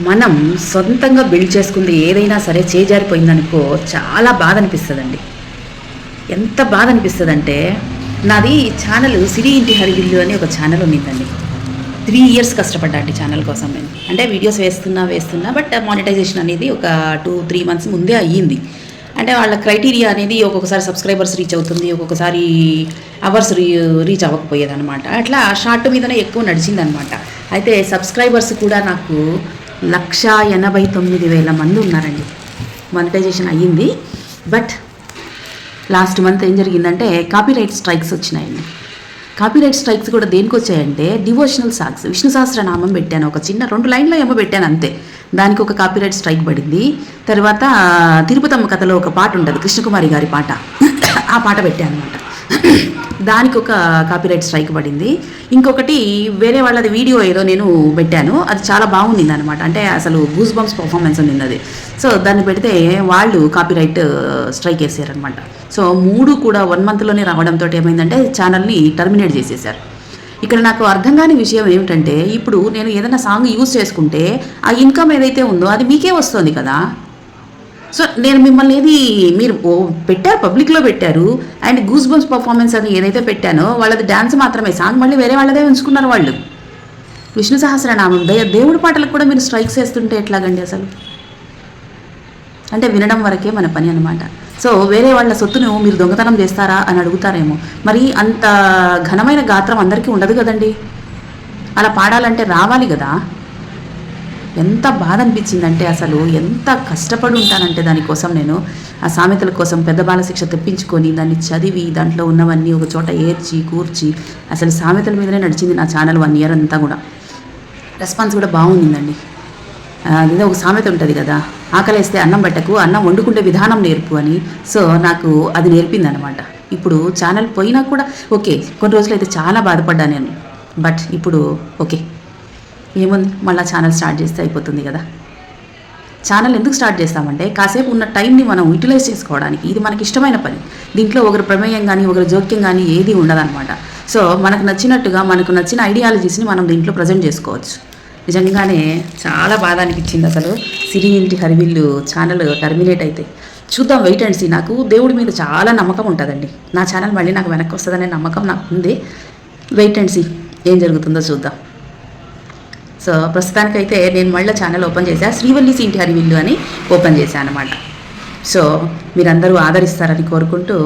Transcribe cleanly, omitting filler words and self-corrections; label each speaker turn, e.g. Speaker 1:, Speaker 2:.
Speaker 1: మనం సొంతంగా బిల్డ్ చేసుకుంది ఏదైనా సరే చేజారిపోయిందనుకో చాలా బాధ అనిపిస్తుందండి. ఎంత బాధ అనిపిస్తుందంటే, నాది ఛానల్ సిరి ఇంటి హరివిల్లు అని ఒక ఛానల్ ఉన్నిందండి. 3 ఇయర్స్ కష్టపడ్డాండి ఛానల్ కోసం నేను. అంటే వీడియోస్ వేస్తున్నా బట్ మానిటైజేషన్ అనేది ఒక 2-3 మంత్స్ ముందే అయ్యింది. అంటే వాళ్ళ క్రైటీరియా అనేది ఒక్కొక్కసారి సబ్స్క్రైబర్స్ రీచ్ అవుతుంది, ఒక్కొక్కసారి అవర్స్ రీచ్ అవ్వకపోయేదన్నమాట. అట్లా షార్ట్ మీదనే ఎక్కువ నడిచిందనమాట. అయితే సబ్స్క్రైబర్స్ కూడా నాకు 1,89,000 మంది ఉన్నారండి. మానిటైజేషన్ అయ్యింది. బట్ లాస్ట్ మంత్ ఏం జరిగిందంటే కాపీరైట్ స్ట్రైక్స్ వచ్చినాయండి. కాపీరైట్ స్ట్రైక్స్ కూడా దేనికి వచ్చాయంటే డివోషనల్ సాంగ్స్, విష్ణు సహస్రనామం పెట్టాను, ఒక చిన్న 2 లైన్లో ఏమో పెట్టాను అంతే. దానికి ఒక కాపీరైట్ స్ట్రైక్ పడింది. తర్వాత తిరుపతమ్మ కథలో ఒక పాట ఉంటుంది, కృష్ణకుమారి గారి పాట, ఆ పాట పెట్టాను అనమాట. దానికి ఒక కాపీరైట్ స్ట్రైక్ పడింది. ఇంకొకటి వేరే వాళ్ళది వీడియో ఏదో నేను పెట్టాను, అది చాలా బాగుండింది అనమాట. అంటే అసలు గూస్ బంప్స్ పర్ఫార్మెన్స్ ఉండింది అది. సో దాన్ని పెడితే వాళ్ళు కాపీరైట్ స్ట్రైక్ వేసారనమాట. సో 3 కూడా 1 మంత్లోనే రావడంతో ఏమైందంటే ఛానల్ని టర్మినేట్ చేసేసారు. ఇక్కడ నాకు అర్థం కాని విషయం ఏమిటంటే, ఇప్పుడు నేను ఏదైనా సాంగ్ యూజ్ చేసుకుంటే ఆ ఇన్కమ్ ఏదైతే ఉందో అది మీకే వస్తుంది కదా. సో నేను మిమ్మల్ని మీరు పెట్టారు, పబ్లిక్లో పెట్టారు. అండ్ గూస్ బంప్స్ పర్ఫార్మెన్స్ అని ఏదైతే పెట్టానో వాళ్ళది డ్యాన్స్ మాత్రమే, సాంగ్ మళ్ళీ వేరే వాళ్ళదే ఉంచుకున్నారు వాళ్ళు. విష్ణు సహస్రనామం దేవుడి పాటలకు కూడా మీరు స్ట్రైక్స్ వేస్తుంటే ఎట్లాగండి అసలు? అంటే వినడం వరకే మన పని అనమాట. సో వేరే వాళ్ళ సొత్తును మీరు దొంగతనం చేస్తారా అని అడుగుతారేమో. మరి అంత ఘనమైన గాత్రం అందరికీ ఉండదు కదండి. అలా పాడాలంటే రావాలి కదా. ఎంత బాధ అనిపించిందంటే, అసలు ఎంత కష్టపడి ఉంటానంటే దానికోసం నేను ఆ సామెతల కోసం పెద్ద బాలశిక్ష తెప్పించుకొని దాన్ని చదివి దాంట్లో ఉన్నవన్నీ ఒక చోట ఏర్చి కూర్చి అసలు సామెతల మీదనే నడిచింది నా ఛానల్ 1 ఇయర్ అంతా కూడా. రెస్పాన్స్ కూడా బాగుండిందండి. అదే ఒక సామెత ఉంటుంది కదా, ఆకలేస్తే అన్నం పెట్టకు, అన్నం వండుకుంటే విధానం నేర్పు అని. సో నాకు అది నేర్పింది అనమాట. ఇప్పుడు ఛానల్ పోయినా కూడా ఓకే, కొన్ని రోజులు అయితే చాలా బాధపడ్డా నేను. బట్ ఇప్పుడు ఓకే, ఏముంది, మళ్ళీ ఛానల్ స్టార్ట్ చేస్తే అయిపోతుంది కదా. ఛానల్ ఎందుకు స్టార్ట్ చేస్తామంటే కాసేపు ఉన్న టైంని మనం యూటిలైజ్ చేసుకోవడానికి. ఇది మనకి ఇష్టమైన పని. దీంట్లో ఒకరి ప్రమేయం కానీ ఒకరి జోక్యం కానీ ఏది ఉండదన్నమాట. సో మనకు నచ్చినట్టుగా మనకు నచ్చిన ఐడియాలజీస్ని మనం దీంట్లో ప్రజెంట్ చేసుకోవచ్చు. నిజంగానే చాలా బాధ అనిపించింది అసలు. సిరి ఇంటి హరివిల్లు ఛానల్ టర్మినేట్ అయితే చూద్దాం, వెయిట్ అండ్ సీ. నాకు దేవుడి మీద చాలా నమ్మకం ఉంటుందండి. నా ఛానల్ మళ్ళీ నాకు వెనక్కి వస్తుందనే నమ్మకం నాకు ఉంది. వెయిట్ అండ్ సీ ఏం జరుగుతుందో చూద్దాం. సో ప్రస్తుతానికైతే నేను మళ్ళీ ఛానల్ ఓపెన్ చేశాను, శ్రీవల్లి ఇంటి హరివిల్లు అని ఓపెన్ చేశాను అనమాట. సో మీరందరూ ఆదరిస్తారని కోరుకుంటూ